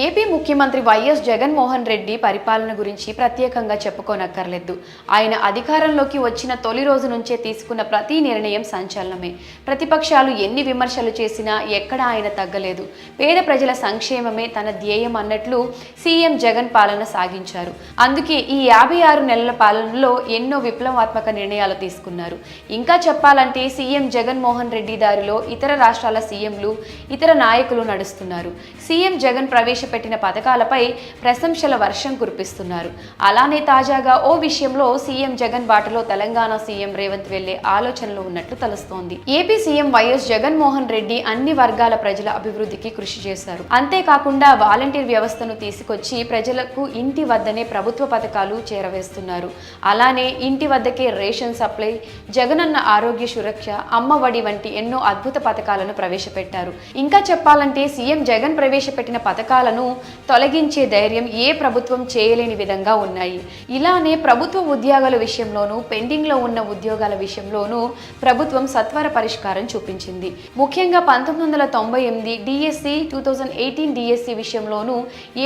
AP ముఖ్యమంత్రి YS Jaganmohan Reddy పరిపాలన గురించి ప్రత్యేకంగా చెప్పుకోనక్కర్లేదు. ఆయన అధికారంలోకి వచ్చిన తొలి రోజు నుంచే తీసుకున్న ప్రతి నిర్ణయం సంచలనమే. ప్రతిపక్షాలు ఎన్ని విమర్శలు చేసినా ఎక్కడా ఆయన తగ్గలేదు. పేద ప్రజల సంక్షేమమే తన ధ్యేయం అన్నట్లు సీఎం జగన్ పాలన సాగించారు. అందుకే ఈ 56 నెలల పాలనలో ఎన్నో విప్లవాత్మక నిర్ణయాలు తీసుకున్నారు. ఇంకా చెప్పాలంటే సీఎం జగన్మోహన్ రెడ్డి దారిలో ఇతర రాష్ట్రాల సీఎంలు, ఇతర నాయకులు నడుస్తున్నారు. సీఎం జగన్ పెట్టిన పథకాలపై ప్రశంసల వర్షం కురిపిస్తున్నారు. అలానే తాజాగా ఓ విషయంలో సీఎం జగన్ బాటలో తెలంగాణ సీఎం రేవంత్ వెళ్లే ఆలోచనలో ఉన్నట్లు తెలుస్తోంది. AP CM YS Jaganmohan Reddy అన్ని వర్గాల ప్రజల అభివృద్ధికి కృషి చేశారు. అంతేకాకుండా వాలంటీర్ వ్యవస్థను తీసుకొచ్చి ప్రజలకు ఇంటి వద్దనే ప్రభుత్వ పథకాలు చేరవేస్తున్నారు. అలానే ఇంటి వద్దకే రేషన్ సప్లై, జగనన్న ఆరోగ్య సురక్ష, అమ్మఒడి వంటి ఎన్నో అద్భుత పథకాలను ప్రవేశపెట్టారు. ఇంకా చెప్పాలంటే సీఎం జగన్ ప్రవేశపెట్టిన పథకాలను తొలగించే ధైర్యం ఏ ప్రభుత్వం చేయలేని విధంగా ఉన్నాయి. ఇలానే ప్రభుత్వ ఉద్యోగాల విషయంలోనూ, పెండింగ్ లో ఉన్న ఉద్యోగాల విషయంలోనూ ప్రభుత్వం సత్వర పరిష్కారం చూపించింది. ముఖ్యంగా 1998 డిఎస్సి, 2018 డిఎస్సి విషయంలోనూ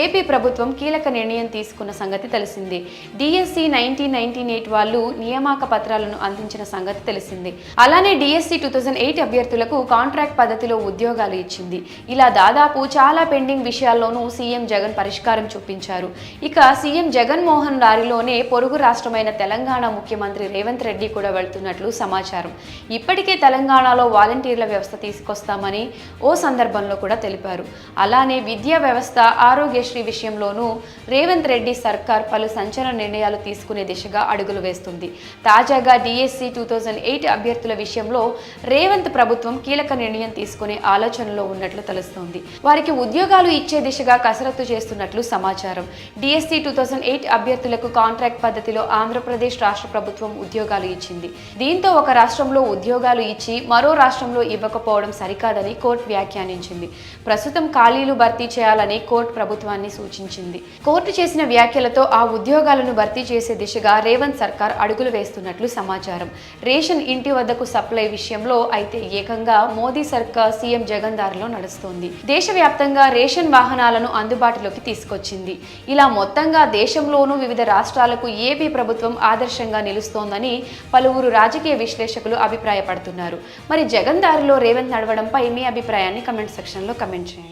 ఏపీ ప్రభుత్వం కీలక నిర్ణయం తీసుకున్న సంగతి తెలిసిందే. డిఎస్సి 1998 వాళ్ళు నియామక పత్రాలను అందించిన సంగతి తెలిసిందే. అలానే డిఎస్సి 2008 అభ్యర్థులకు కాంట్రాక్ట్ పద్ధతిలో ఉద్యోగాలు ఇచ్చింది. ఇలా దాదాపు చాలా పెండింగ్ విషయాల్లోనూ సీఎం జగన్ పరిష్కారం చూపించారు. ఇక సీఎం జగన్మోహన్ దారిలోనే పొరుగు రాష్ట్రమైన తెలంగాణ ముఖ్యమంత్రి రేవంత్ రెడ్డి కూడా వెళ్తున్నట్లు సమాచారం. ఇప్పటికే తెలంగాణలో వాలంటీర్ల వ్యవస్థ తీసుకొస్తామని ఓ సందర్భంలో కూడా తెలిపారు. అలానే విద్యా వ్యవస్థ, ఆరోగ్యశ్రీ విషయంలోనూ రేవంత్ రెడ్డి సర్కార్ పలు సంచలన నిర్ణయాలు తీసుకునే దిశగా అడుగులు వేస్తుంది. తాజాగా డిఎస్సి 2008 అభ్యర్థుల విషయంలో రేవంత్ ప్రభుత్వం కీలక నిర్ణయం తీసుకునే ఆలోచనలో ఉన్నట్లు తెలుస్తోంది. వారికి ఉద్యోగాలు ఇచ్చే దిశగా కసరత్తు చేస్తున్నట్లు సమాచారం. డిఎస్సి 2008 అభ్యర్థులకు కాంట్రాక్ట్ పద్ధతిలో ఆంధ్రప్రదేశ్ రాష్ట్ర ప్రభుత్వం ఉద్యోగాలు ఇచ్చింది. దీంతో ఒక రాష్ట్రంలో ఉద్యోగాలు ఇచ్చి మరో రాష్ట్రంలో ఇవ్వకపోవడం సరికాదని కోర్టు వ్యాఖ్యానించింది. ప్రస్తుతం ఖాళీలు భర్తీ చేయాలని కోర్టు ప్రభుత్వాన్ని సూచించింది. కోర్టు చేసిన వ్యాఖ్యలతో ఆ ఉద్యోగాలను భర్తీ చేసే దిశగా రేవంత్ సర్కార్ అడుగులు వేస్తున్నట్లు సమాచారం. రేషన్ ఇంటి వద్దకు సప్లై విషయంలో అయితే ఏకంగా మోదీ సర్కార్ సీఎం జగన్ దారిలో నడుస్తోంది. దేశవ్యాప్తంగా రేషన్ వాహనాలను అందుబాటులోకి తీసుకొచ్చింది. ఇలా మొత్తంగా దేశంలోనూ వివిధ రాష్ట్రాలకు ఏపీ ప్రభుత్వం ఆదర్శంగా నిలుస్తోందని పలువురు రాజకీయ విశ్లేషకులు అభిప్రాయపడుతున్నారు. మరి జగన్ దారిలో రేవంత్ నడవడంపై మీ అభిప్రాయాన్ని కమెంట్ సెక్షన్లో కమెంట్ చేయండి.